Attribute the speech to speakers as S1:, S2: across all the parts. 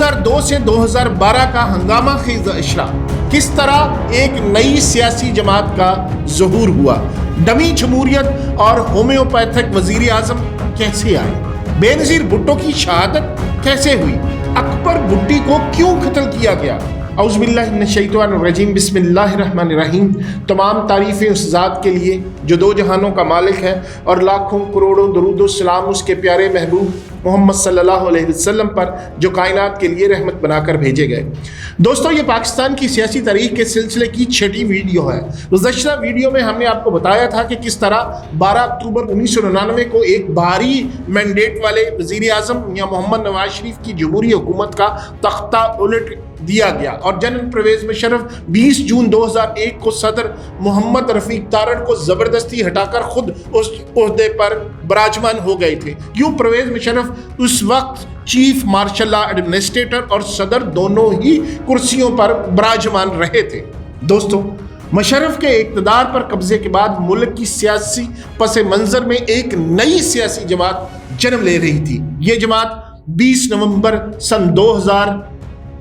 S1: 2002 سے 2012 کا ہنگامہ خیز اشرا، کس طرح ایک نئی سیاسی جماعت کا ظہور ہوا، ڈمی جمہوریت اور ہومیوپیتھک وزیر اعظم کیسے آئے، بے نظیر بھٹو کی شہادت کیسے ہوئی، اکبر بھٹی کو کیوں قتل کیا گیا۔ اعوذ باللہ من الشیطان الرجیم، بسم اللہ الرحمن الرحیم۔ تمام تعریفیں اس ذات کے لیے جو دو جہانوں کا مالک ہے، اور لاکھوں کروڑوں درود و سلام اس کے پیارے محبوب محمد صلی اللہ علیہ وسلم پر جو کائنات کے لیے رحمت بنا کر بھیجے گئے۔ دوستو، یہ پاکستان کی سیاسی تاریخ کے سلسلے کی 6ٹی ویڈیو ہے۔ گزشتہ ویڈیو میں ہم نے آپ کو بتایا تھا کہ کس طرح 12 اکتوبر 1999 کو ایک بھاری مینڈیٹ والے وزیر اعظم یا محمد نواز شریف کی جمہوری حکومت کا تختہ الٹ دیا گیا، اور جنرل پرویز مشرف 20 جون 2001 کو صدر محمد رفیق تارڑ کو زبردستی ہٹا کر خود اس عہدے پر براجمان ہو گئے تھے۔ یوں پرویز مشرف اس وقت چیف مارشل لا ایڈمنسٹریٹر اور صدر دونوں ہی کرسیوں پر براجمان رہے تھے۔ دوستو، مشرف کے اقتدار پر قبضے کے بعد ملک کی سیاسی پس منظر میں ایک نئی سیاسی جماعت جنم لے رہی تھی۔ یہ جماعت 20 نومبر سن 2000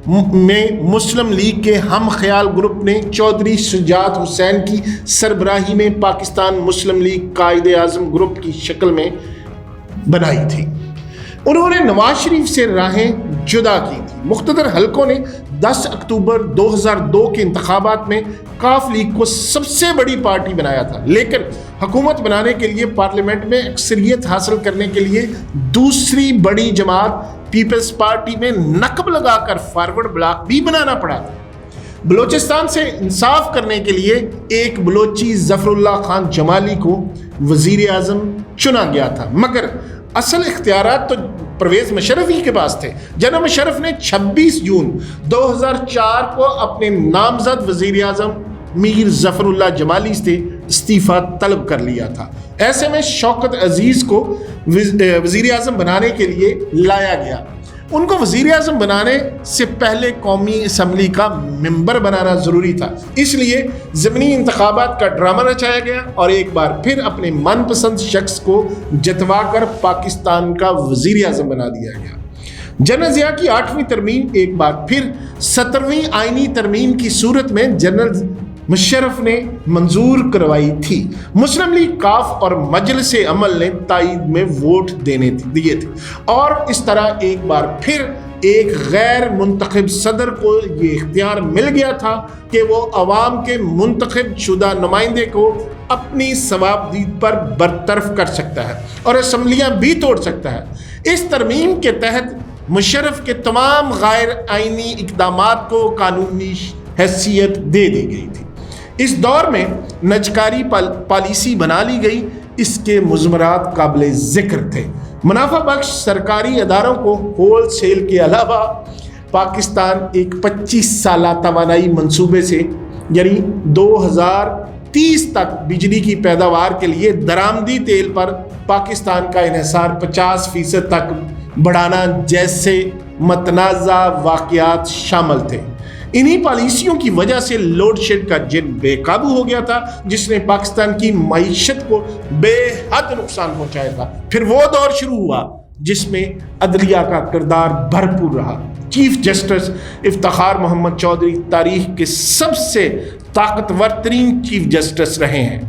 S1: میں مسلم لیگ کے ہم خیال گروپ نے چودھری شجاعت حسین کی سربراہی میں پاکستان مسلم لیگ قائد اعظم گروپ کی شکل میں بنائی تھی۔ انہوں نے نواز شریف سے راہیں جدا کی تھی۔ مقتدر حلقوں نے 10 اکتوبر 2002 کے انتخابات میں کاف لیگ کو سب سے بڑی پارٹی بنایا تھا، لیکن حکومت بنانے کے لیے پارلیمنٹ میں اکثریت حاصل کرنے کے لیے دوسری بڑی جماعت پیپلز پارٹی میں نقب لگا کر فارورڈ بلاک بھی بنانا پڑا تھا۔ بلوچستان سے انصاف کرنے کے لیے ایک بلوچی ظفر اللہ خان جمالی کو وزیر اعظم چنا گیا تھا، مگر اصل اختیارات تو پرویز مشرف ہی کے پاس تھے۔ جناب مشرف نے 26 جون 2004 کو اپنے نامزد وزیر اعظم میر ظفر اللہ جمالی سے استعفیٰ طلب کر لیا تھا۔ ایسے میں شوکت عزیز کو وزیر اعظم بنانے کے لیے لایا گیا۔ ان کو وزیر اعظم بنانے سے پہلے قومی اسمبلی کا ممبر بنانا ضروری تھا، اس لیے ضمنی انتخابات کا ڈرامہ رچایا گیا اور ایک بار پھر اپنے من پسند شخص کو جتوا کر پاکستان کا وزیر اعظم بنا دیا گیا۔ جنرل ضیاء کی 8ویں ترمیم ایک بار پھر 17ویں آئینی ترمیم کی صورت میں جنرل مشرف نے منظور کروائی تھی۔ مسلم لیگ کاف اور مجلس عمل نے تائید میں ووٹ دیے تھے، اور اس طرح ایک بار پھر ایک غیر منتخب صدر کو یہ اختیار مل گیا تھا کہ وہ عوام کے منتخب شدہ نمائندے کو اپنی ثوابدید پر برطرف کر سکتا ہے اور اسمبلیاں بھی توڑ سکتا ہے۔ اس ترمیم کے تحت مشرف کے تمام غیر آئینی اقدامات کو قانونی حیثیت دے دی گئی تھی۔ اس دور میں نجکاری پالیسی بنا لی گئی۔ اس کے مضمرات قابل ذکر تھے۔ منافع بخش سرکاری اداروں کو ہول سیل کے علاوہ پاکستان ایک 25 سالہ توانائی منصوبے سے یعنی 2030 تک بجلی کی پیداوار کے لیے درآمدی تیل پر پاکستان کا انحصار 50% تک بڑھانا جیسے متنازع واقعات شامل تھے۔ انہی پالیسیوں کی وجہ سے لوڈ شیڈ کا جن بے قابو ہو گیا تھا، جس نے پاکستان کی معیشت کو بے حد نقصان پہنچایا تھا۔ پھر وہ دور شروع ہوا جس میں عدلیہ کا کردار بھرپور رہا۔ چیف جسٹس افتخار محمد چودھری تاریخ کے سب سے طاقتور ترین چیف جسٹس رہے ہیں۔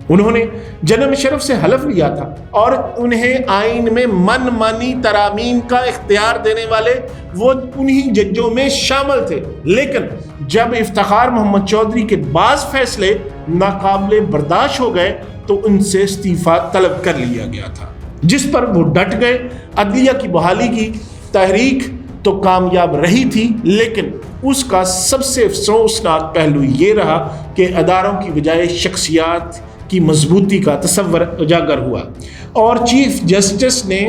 S1: انہوں نے جنرل مشرف سے حلف لیا تھا اور انہیں آئین میں من مانی ترامیم کا اختیار دینے والے وہ انہی ججوں میں شامل تھے، لیکن جب افتخار محمد چودھری کے بعض فیصلے ناقابل برداشت ہو گئے تو ان سے استعفیٰ طلب کر لیا گیا تھا، جس پر وہ ڈٹ گئے۔ عدلیہ کی بحالی کی تحریک تو کامیاب رہی تھی، لیکن اس کا سب سے افسوسناک پہلو یہ رہا کہ اداروں کی بجائے شخصیات کی مضبوطی کا تصور اجاگر ہوا، اور چیف جسٹس نے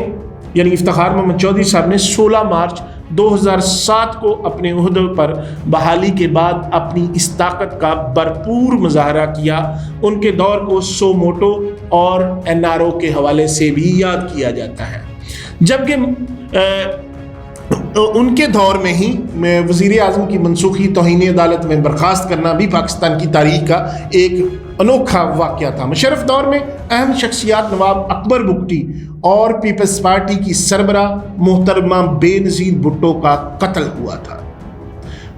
S1: یعنی افتخار محمد چودھری صاحب نے 16 مارچ 2007 کو اپنے عہدے پر بحالی کے بعد اپنی اس طاقت کا بھرپور مظاہرہ کیا۔ ان کے دور کو سو موٹو اور NRO کے حوالے سے بھی یاد کیا جاتا ہے، جبکہ ان کے دور میں ہی وزیر اعظم کی منسوخی توہین عدالت میں برخاست کرنا بھی پاکستان کی تاریخ کا ایک انوکھا واقعہ تھا۔ مشرف دور میں اہم شخصیات نواب اکبر بگٹی और पीपल्स पार्टी की सरबराह मोहतरमा बेनज़ीर भुट्टो का कत्ल हुआ था।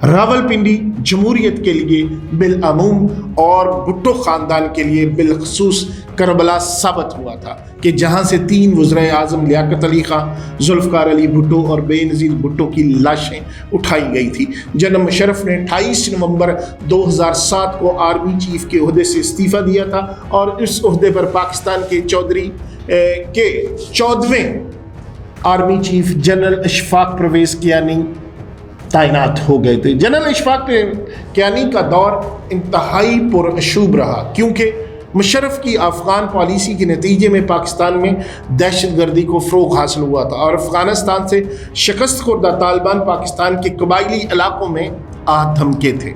S1: रावलपिंडी जमहूरियत के लिए बिलअमूम और भुट्टो ख़ानदान के लिए बिलखसूस करबला साबित हुआ था कि जहां से 3 वज़ीर आज़म लियाकत अली खान, जुल्फ़िकार अली भुट्टो और बेनज़ीर भुट्टो की लाशें उठाई गई थी। जनरल मुशर्रफ ने 28 नवंबर 2007 को आर्मी चीफ के ओहदे से इस्तीफ़ा दिया था और इस ओहदे पर पाकिस्तान के 14वें army chief general Ashfaq Parvez Kayani तैनात हो गए थे। जनरल अशफाक कियानी का दौर इंतहाई पुरअशूब रहा क्योंकि मुशर्रफ की अफ़गान पॉलिसी के नतीजे में पाकिस्तान में दहशतगर्दी को फ़रोग़ हासिल हुआ था और अफ़गानिस्तान से शिकस्त खुर्दा तालिबान पाकिस्तान के कबायली इलाकों में आ धमके थे।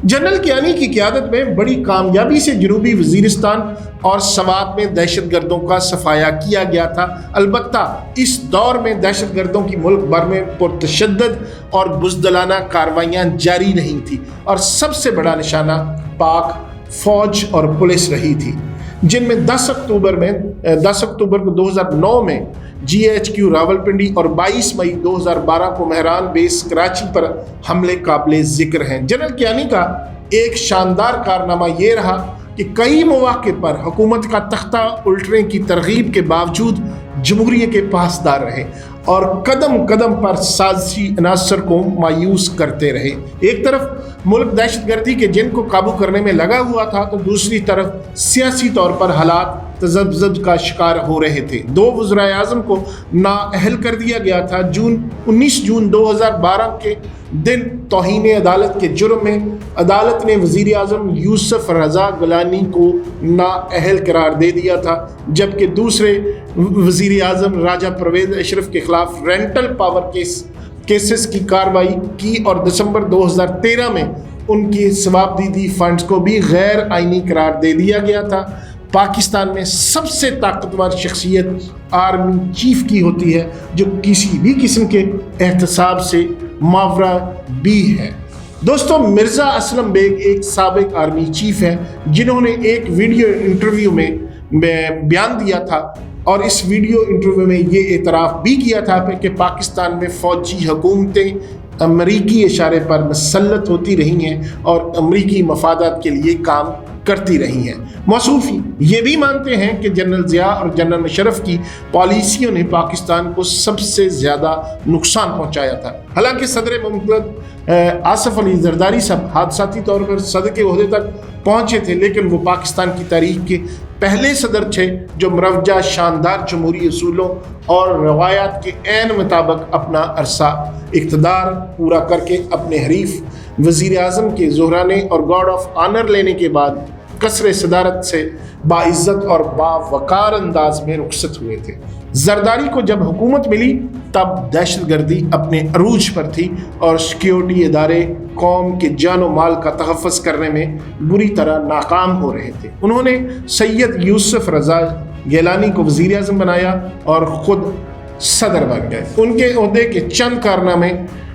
S1: जनरल कियानी की क़यादत में बड़ी कामयाबी से जनूबी वज़ीरिस्तान और सवात में दहशतगर्दों का सफाया किया गया था। अलबत्ता इस दौर में दहशतगर्दों की मुल्क भर में पुरतशद्दद और बुज़दिलाना कार्रवाइयाँ जारी नहीं थी और सबसे बड़ा निशाना पाक फ़ौज और पुलिस रही थी, जिनमें 10 अक्टूबर को 2009 में GHQ रावलपिंडी और 22 मई 2012 को मेहरान बेस कराची पर हमले काबिल ज़िक्र हैं। जनरल कियानी का एक शानदार कारनामा ये रहा कि कई मौके पर हुकूमत का तख्ता उल्टने की तरगीब के बावजूद जमहूरियत के पासदार रहे और कदम कदम पर साजिशी अनासर को मायूस करते रहे। एक तरफ मुल्क दहशतगर्दी के जिन को काबू करने में लगा हुआ था तो दूसरी तरफ सियासी तौर पर हालात तज़ब्ज़ुब का शिकार हो रहे थे। 2 वज़ीर आज़म को नाअहल कर दिया गया था। 19 जून 2012 के दिन तौहीन अदालत के जुर्म में अदालत ने वज़ीर आज़म यूसुफ रज़ा गिलानी को नाअहल करार दे दिया था, जबकि दूसरे वज़ीर आज़म राजा परवेज़ अशरफ के खिलाफ रेंटल पावर केसेस की कार्रवाई की और दिसंबर 2013 में उनकी सवाबदीदी फंड्स को भी गैर आइनी करार दे दिया गया था। पाकिस्तान में सबसे ताकतवर शख्सियत आर्मी चीफ की होती है जो किसी भी किस्म के एहतसाब से मावरा भी है। दोस्तों, मिर्ज़ा असलम बेग एक साबिक आर्मी चीफ हैं जिन्होंने एक वीडियो इंटरव्यू में बयान दिया था और इस वीडियो इंटरव्यू में ये एतराफ़ भी किया था कि पाकिस्तान में फ़ौजी हुकूमतें अमरीकी इशारे पर मुसल्लत होती रही हैं और अमरीकी मफादात के लिए काम करती रही हैं। मौसूफ़ी ये भी मानते हैं कि जनरल ज़िया और जनरल मुशर्रफ की पॉलिसियों ने पाकिस्तान को सबसे ज़्यादा नुकसान पहुंचाया था। हालांकि सदर मुमलिकत आसिफ अली जरदारी साहब हादसाती तौर पर सदर के ओहदे तक पहुंचे थे, लेकिन वो पाकिस्तान की तारीख के पहले सदर थे जो मुरवजा शानदार जमहूरी असूलों और रवायात के ऐन मुताबिक अपना अरसा इक़्तिदार पूरा करके अपने हरीफ वज़ीर आज़म के ज़ोहराने और गार्ड ऑफ ऑनर लेने के बाद कसरे सदारत से बाइज़्ज़त और बावकार अंदाज में रुखसत हुए थे। जरदारी को जब हुकूमत मिली तब दहशतगर्दी अपने अरूज पर थी और सिक्योरिटी इदारे कौम के जान और माल का तहफ़्फ़ुज़ करने में बुरी तरह नाकाम हो रहे थे। उन्होंने सैयद यूसुफ रज़ा गिलानी को वज़ीर आज़म बनाया और ख़ुद सदर बन गए। उनके ओहदे के चंद कारनामे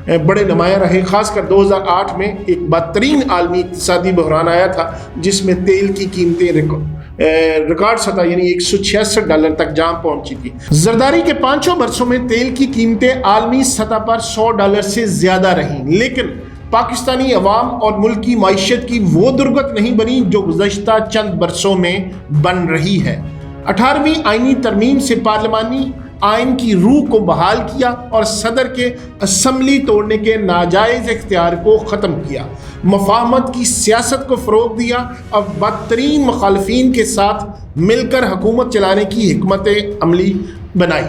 S1: बड़े नुमायाँ रहे। खासकर 2008 में एक बदतरीन आलमी इक़्तिसादी बहरान आया था जिसमें तेल की कीमतें रिकॉर्ड सतह यानी $166 तक जा पहुंची थी। जरदारी के 5 बरसों में तेल की कीमतें आलमी सतह पर $100 से ज़्यादा रहीं, लेकिन पाकिस्तानी अवाम और मुल्क की माइशत की वो दुर्गत नहीं बनी जो गुज़श्ता चंद बरसों में बन रही है। 18वीं आइनी तरमीम से पार्लिमानी आइन की रूह को बहाल किया और सदर के असम्बली तोड़ने के नाजायज़ इख्तियार को ख़त्म किया, मुफाहमत की सियासत को फ़रोग़ दिया और बदतरीन मुखालिफिन के साथ मिलकर हुकूमत चलाने की हिकमत अमली बनाई।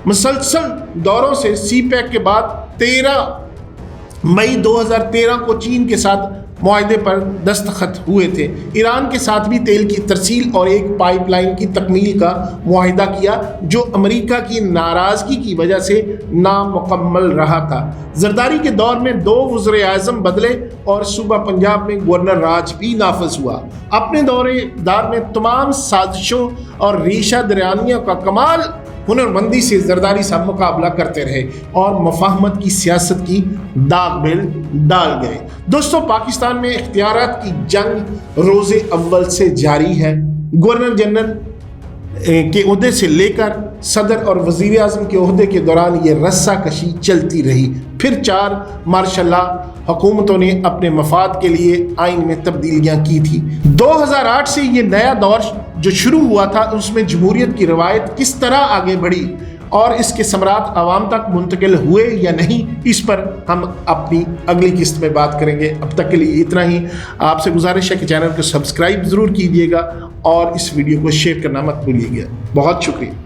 S1: मुसलसल दौरों से CPEC के बाद 13 मई 2013 को चीन के साथ मुआहदे पर दस्तखत हुए थे। ईरान के साथ भी तेल की तरसील और एक पाइपलाइन की तकमील का मुआहदा किया जो अमेरिका की नाराज़गी की वजह से नामुकम्मल रहा था। जरदारी के दौर में 2 वज़ीर आज़म बदले और सूबा पंजाब में गवर्नर राज भी नाफिज हुआ। अपने दौरेदार में तमाम साजिशों और रीशा दरियानियों का कमाल हुनरमंदी से जरदारी साहब मुकाबला करते रहे और मुफाहमत की सियासत की दाग बेल डाल गए। दोस्तों, पाकिस्तान में इख्तियारात की जंग रोज़े अव्वल से जारी है। गवर्नर जनरल के ओहदे से लेकर सदर और वज़ीर आज़म के ओहदे के दौरान ये रस्सा कशी चलती रही। फिर 4 मार्शल लॉ हुकूमतों ने अपने मफाद के लिए आइन में तब्दीलियाँ की थी। 2008 से ये नया दौर जो शुरू हुआ था उसमें जमहूरियत की रवायत किस तरह आगे बढ़ी और इसके समरात आवाम तक मुंतकिल हुए या नहीं, इस पर हम अपनी अगली किस्त में बात करेंगे। अब तक के लिए इतना ही। आपसे गुजारिश है कि चैनल को सब्सक्राइब ज़रूर कीजिएगा और इस वीडियो को शेयर करना मत भूलिएगा। बहुत शुक्रिया।